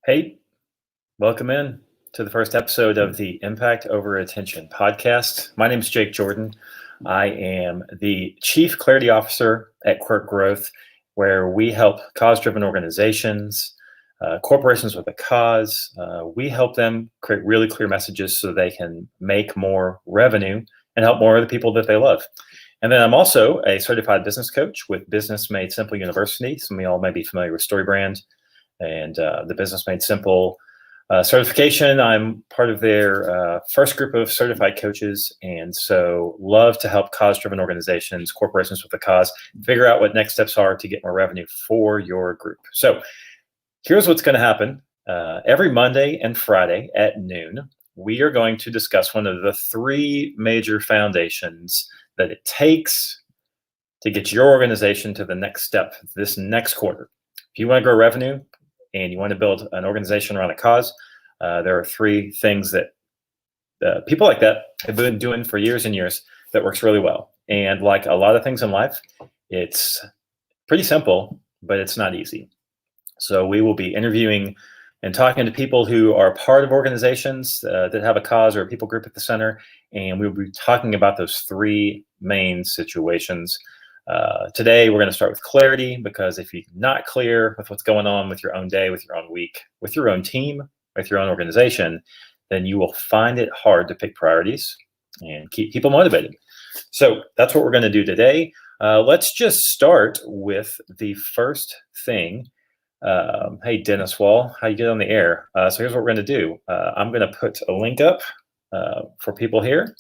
Hey, welcome in to the first episode of the Impact Over Attention podcast. My name is Jake Jordan. I am the Chief Clarity Officer at Quirk Growth, where we help cause-driven organizations, corporations with a cause. We help them create really clear messages so they can make more revenue and help more of the people that they love. And then I'm also a certified business coach with Business Made Simple University. Some of y'all may be familiar with StoryBrand and the Business Made Simple certification. I'm part of their first group of certified coaches, and so love to help cause-driven organizations, corporations with a cause, figure out what next steps are to get more revenue for your group. So here's what's going to happen. Every Monday and Friday at noon, we are going to discuss one of the three major foundations that it takes to get your organization to the next step this next quarter. If you want to grow revenue, and you want to build an organization around a cause, there are three things that people like that have been doing for years and years that works really well. And like a lot of things in life, it's pretty simple, but it's not easy. So we will be interviewing and talking to people who are part of organizations that have a cause or a people group at the center, and we'll be talking about those three main situations. Today, we're going to start with clarity, because if you're not clear with what's going on with your own day, with your own week, with your own team, with your own organization, then you will find it hard to pick priorities and keep people motivated. So that's what we're going to do today. Let's just start with the first thing. Hey, Dennis Wall, how you get on the air? So here's what we're going to do. I'm going to put a link up for people here.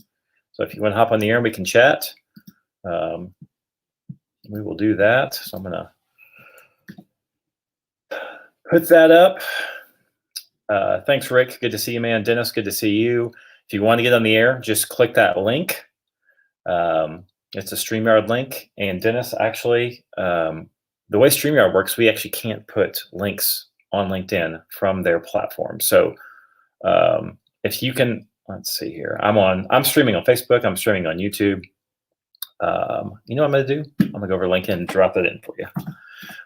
So if you want to hop on the air, we can chat. We will do that. So I'm going to put that up. Thanks, Rick. Good to see you, man. Dennis, good to see you. If you want to get on the air, just click that link. It's a StreamYard link. And Dennis, actually, the way StreamYard works, we actually can't put links on LinkedIn from their platform. So if you can, let's see here. I'm streaming on Facebook. I'm streaming on YouTube. You know what I'm going to do? I'm going to go over LinkedIn and drop it in for you.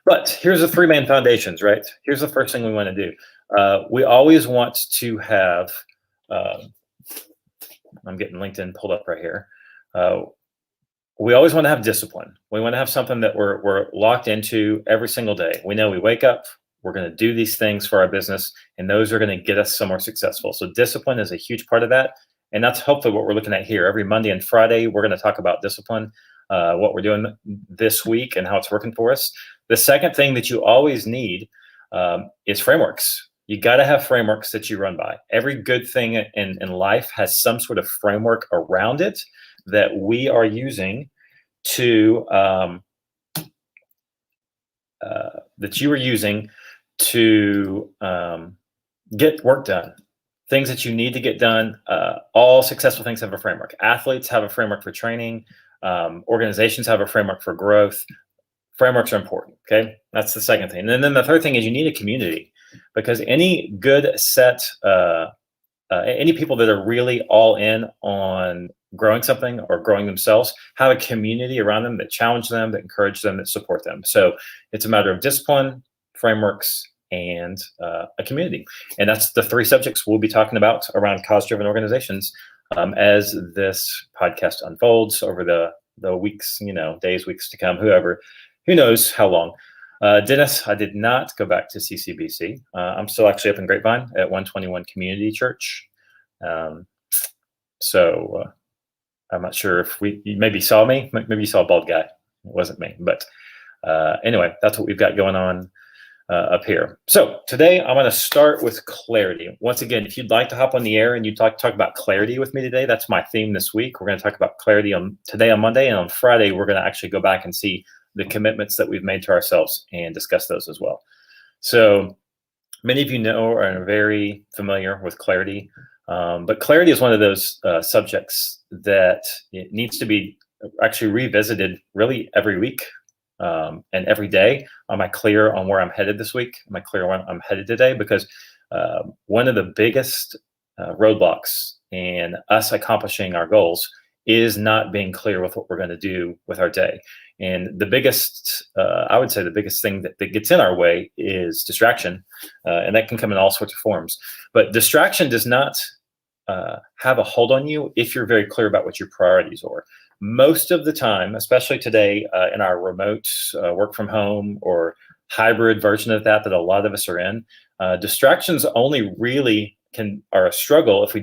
But here's the three main foundations, right? Here's the first thing we want to do. We always want to have, I'm getting LinkedIn pulled up right here. We always want to have discipline. We want to have something that we're locked into every single day. We know we wake up, we're going to do these things for our business, and those are going to get us somewhere successful. So discipline is a huge part of that. And that's hopefully what we're looking at here. Every Monday and Friday, we're going to talk about discipline, what we're doing this week and how it's working for us. The second thing that you always need is frameworks. You got to have frameworks that you run by. Every good thing in life has some sort of framework around it that we are using to, that you are using to get work done. Things that you need to get done. All successful things have a framework. Athletes have a framework for training. Organizations have a framework for growth. Frameworks are important, okay? That's the second thing. And then the third thing is you need a community, because any good set, any people that are really all in on growing something or growing themselves have a community around them that challenge them, that encourage them, that support them. So it's a matter of discipline, frameworks, and a community. And that's the three subjects we'll be talking about around cause-driven organizations as this podcast unfolds over the weeks, days, weeks to come, who knows how long. Dennis, I did not go back to CCBC. I'm still actually up in Grapevine at 121 Community Church. So I'm not sure if you maybe saw me. Maybe you saw a bald guy. It wasn't me. But anyway, that's what we've got going on up here. So today I'm going to start with clarity. Once again, if you'd like to hop on the air and you talk about clarity with me today, that's my theme this week. We're going to talk about clarity today on Monday, and on Friday we're going to actually go back and see the commitments that we've made to ourselves and discuss those as well. So many of you know or are very familiar with clarity, but clarity is one of those subjects that it needs to be actually revisited really every week. And every day. Am I clear on where I'm headed this week? Am I clear where I'm headed today? Because one of the biggest roadblocks in us accomplishing our goals is not being clear with what we're going to do with our day. And the biggest, I would say the biggest thing that gets in our way is distraction. And that can come in all sorts of forms. But distraction does not have a hold on you if you're very clear about what your priorities are. Most of the time, especially today in our remote work from home or hybrid version of that a lot of us are in, distractions only really are a struggle if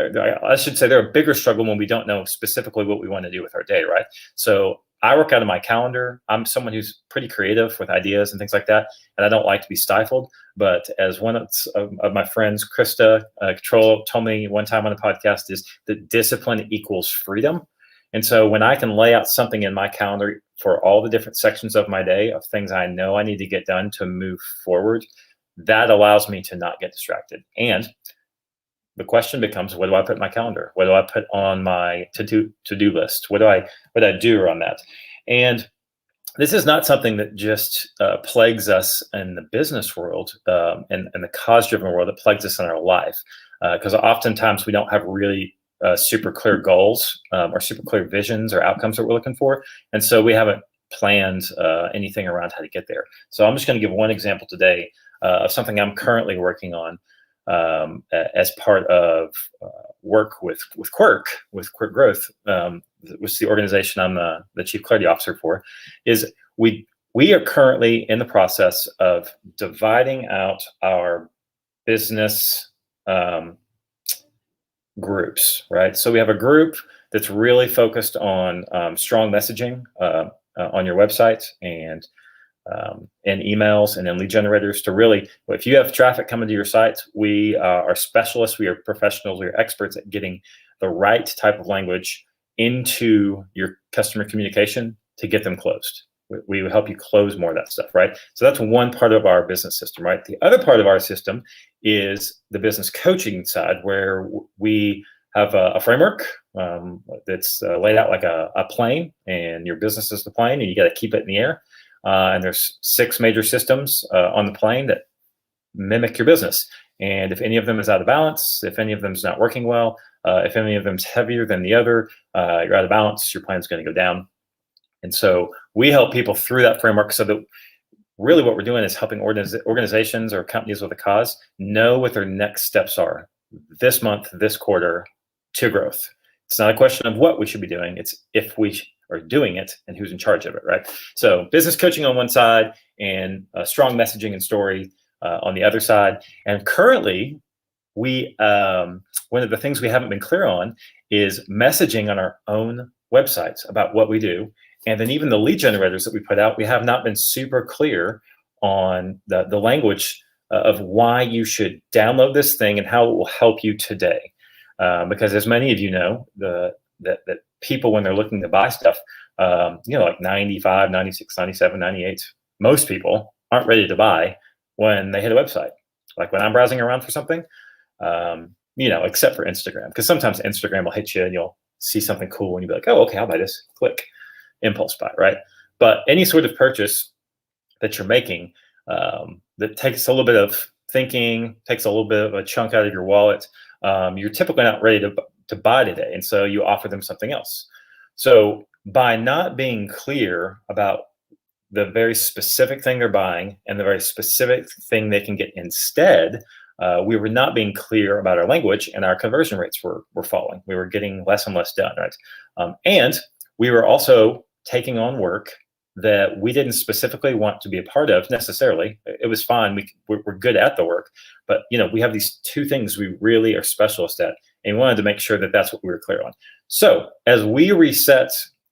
I should say they're a bigger struggle when we don't know specifically what we want to do with our day, right? So I work out of my calendar. I'm someone who's pretty creative with ideas and things like that, and I don't like to be stifled. But as one of my friends, Krista Control, told me one time on a podcast, is that discipline equals freedom. And so when I can lay out something in my calendar for all the different sections of my day of things I know I need to get done to move forward, that allows me to not get distracted. And the question becomes, what do I put in my calendar? What do I put on my to-do list? What do I do around that? And this is not something that just plagues us in the business world and the cause-driven world. It plagues us in our life because oftentimes we don't have really super clear goals or super clear visions or outcomes that we're looking for. And so we haven't planned anything around how to get there. So I'm just going to give one example today of something I'm currently working on as part of work with Quirk Growth, which is the organization I'm the Chief Clarity Officer for. Is we are currently in the process of dividing out our business groups, right? So we have a group that's really focused on strong messaging on your website and emails and then lead generators to really, if you have traffic coming to your site, we are specialists, we are professionals, we are experts at getting the right type of language into your customer communication to get them closed. We will help you close more of that stuff, right? So that's one part of our business system, right? The other part of our system is the business coaching side, where we have a framework that's laid out like a plane, and your business is the plane, and you got to keep it in the air. And there's 6 major systems on the plane that mimic your business. And if any of them is out of balance, if any of them is not working well, if any of them is heavier than the other, you're out of balance, your plane's going to go down. And so we help people through that framework so that really what we're doing is helping organizations or companies with a cause know what their next steps are this month, this quarter to growth. It's not a question of what we should be doing. It's if we are doing it and who's in charge of it, right? So business coaching on one side and strong messaging and story on the other side. And currently, one of the things we haven't been clear on is messaging on our own websites about what we do. And then even the lead generators that we put out, we have not been super clear on the language of why you should download this thing and how it will help you today. Because as many of you know, that people, when they're looking to buy stuff, like 95, 96, 97, 98, most people aren't ready to buy when they hit a website. Like when I'm browsing around for something, except for Instagram, because sometimes Instagram will hit you and you'll see something cool and you'll be like, oh, okay, I'll buy this, click. Impulse buy, right? But any sort of purchase that you're making that takes a little bit of thinking, takes a little bit of a chunk out of your wallet, you're typically not ready to buy today. And so you offer them something else. So by not being clear about the very specific thing they're buying and the very specific thing they can get instead, we were not being clear about our language, and our conversion rates were falling. We were getting less and less done, right? And we were also taking on work that we didn't specifically want to be a part of necessarily. It was fine. We're good at the work, but we have these 2 things we really are specialists at, and we wanted to make sure that that's what we were clear on. So as we reset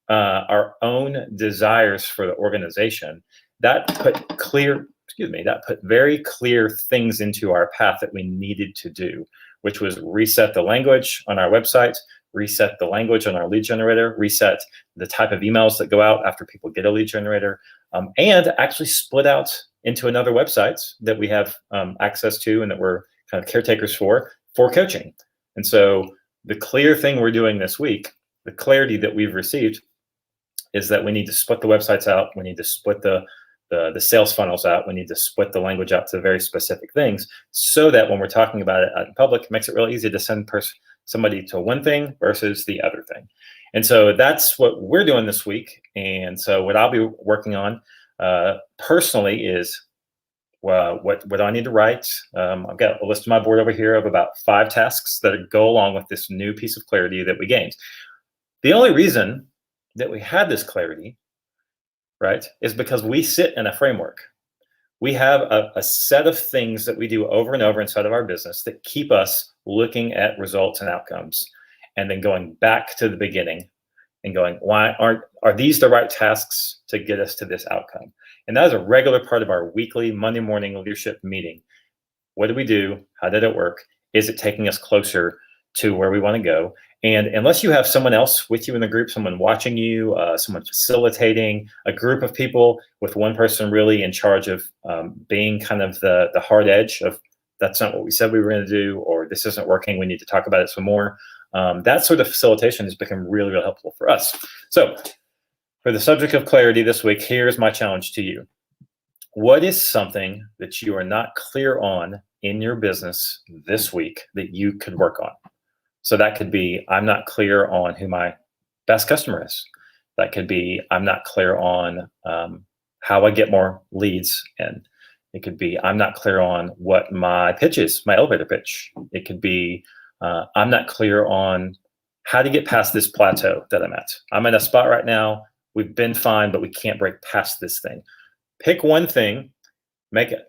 our own desires for the organization, that put clear that put very clear things into our path that we needed to do, which was reset the language on our website, reset the language on our lead generator, reset the type of emails that go out after people get a lead generator, and actually split out into another website that we have access to and that we're kind of caretakers for coaching. And so the clear thing we're doing this week, the clarity that we've received, is that we need to split the websites out. We need to split the sales funnels out. We need to split the language out to very specific things so that when we're talking about it out in public, it makes it really easy to send somebody to one thing versus the other thing. And so that's what we're doing this week. And so what I'll be working on personally is what do I need to write? I've got a list on my board over here of about 5 tasks that go along with this new piece of clarity that we gained. The only reason that we had this clarity, right, is because we sit in a framework. We have a set of things that we do over and over inside of our business that keep us looking at results and outcomes, and then going back to the beginning and going, why are these the right tasks to get us to this outcome? And that is a regular part of our weekly Monday morning leadership meeting. What did we do? How did it work? Is it taking us closer to where we want to go? And unless you have someone else with you in the group, someone watching you, someone facilitating, a group of people with one person really in charge of being kind of the hard edge of that's not what we said we were going to do, or this isn't working, we need to talk about it some more. That sort of facilitation has become really, really helpful for us. So for the subject of clarity this week, here's my challenge to you. What is something that you are not clear on in your business this week that you could work on? So that could be, I'm not clear on who my best customer is. That could be, I'm not clear on how I get more leads. And it could be, I'm not clear on what my pitch is, my elevator pitch. It could be, I'm not clear on how to get past this plateau that I'm at. I'm in a spot right now. We've been fine, but we can't break past this thing. Pick one thing, make it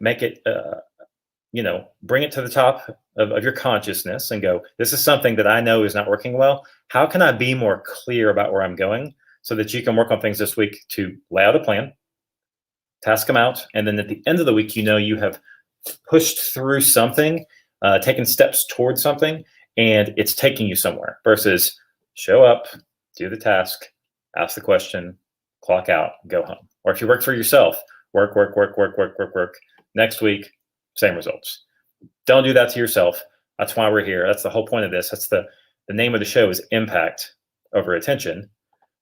bring it to the top of your consciousness and go, this is something that I know is not working well. How can I be more clear about where I'm going so that you can work on things this week to lay out a plan, task them out, and then at the end of the week, you have pushed through something, taken steps towards something, and it's taking you somewhere versus show up, do the task, ask the question, clock out, go home. Or if you work for yourself, work. Next week, same results. Don't do that to yourself. That's why we're here. That's the whole point of this. That's the name of the show is impact over attention,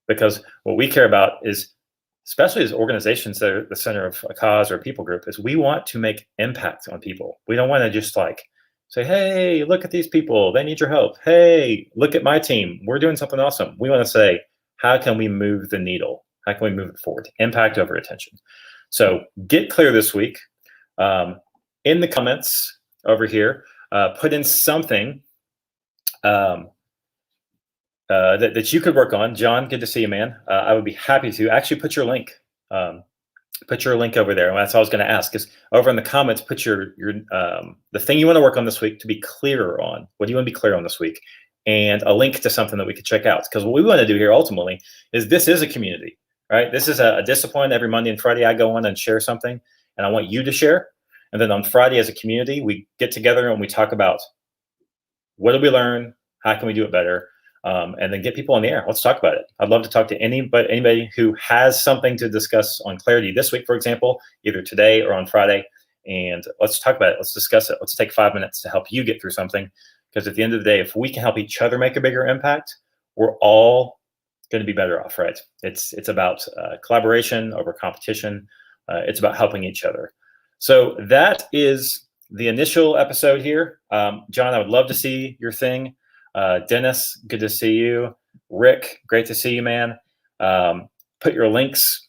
because what we care about is, especially as organizations that are the center of a cause or a people group, is we want to make impact on people. We don't want to just say, hey, look at these people. They need your help. Hey, look at my team. We're doing something awesome. We want to say, how can we move the needle? How can we move it forward? Impact over attention. So get clear this week. In the comments over here, put in something that you could work on. John, good to see you, man. I would be happy to actually put your link. Put your link over there. And that's all I was going to ask is over in the comments, put your the thing you want to work on this week to be clearer on. What do you want to be clear on this week? And a link to something that we could check out. Because what we want to do here ultimately is this is a community, right? This is a discipline. Every Monday and Friday I go on and share something, and I want you to share. And then on Friday as a community, we get together and we talk about what did we learn? How can we do it better? And then get people on the air. Let's talk about it. I'd love to talk to anybody who has something to discuss on clarity this week, for example, either today or on Friday. And let's talk about it. Let's discuss it. Let's take 5 minutes to help you get through something. Because at the end of the day, if we can help each other make a bigger impact, we're all going to be better off, right? It's about collaboration over competition. It's about helping each other. So that is the initial episode here. John, I would love to see your thing. Dennis, good to see you. Rick, great to see you, man. Put your links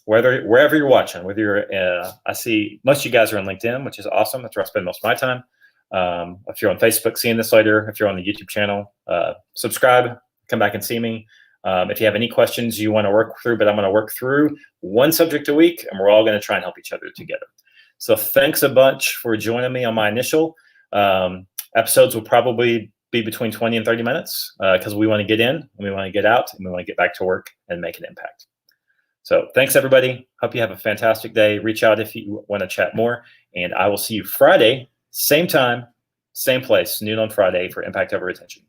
wherever you're watching. Whether you're, I see most of you guys are on LinkedIn, which is awesome. That's where I spend most of my time. If you're on Facebook, seeing this later. If you're on the YouTube channel, subscribe. Come back and see me. If you have any questions you want to work through, but I'm going to work through one subject a week, and we're all going to try and help each other together. So thanks a bunch for joining me on my initial episodes. Will probably be between 20 and 30 minutes because we want to get in, and we want to get out, and we want to get back to work and make an impact. So thanks, everybody. Hope you have a fantastic day. Reach out if you want to chat more, and I will see you Friday, same time, same place, noon on Friday for Impact Over Retention.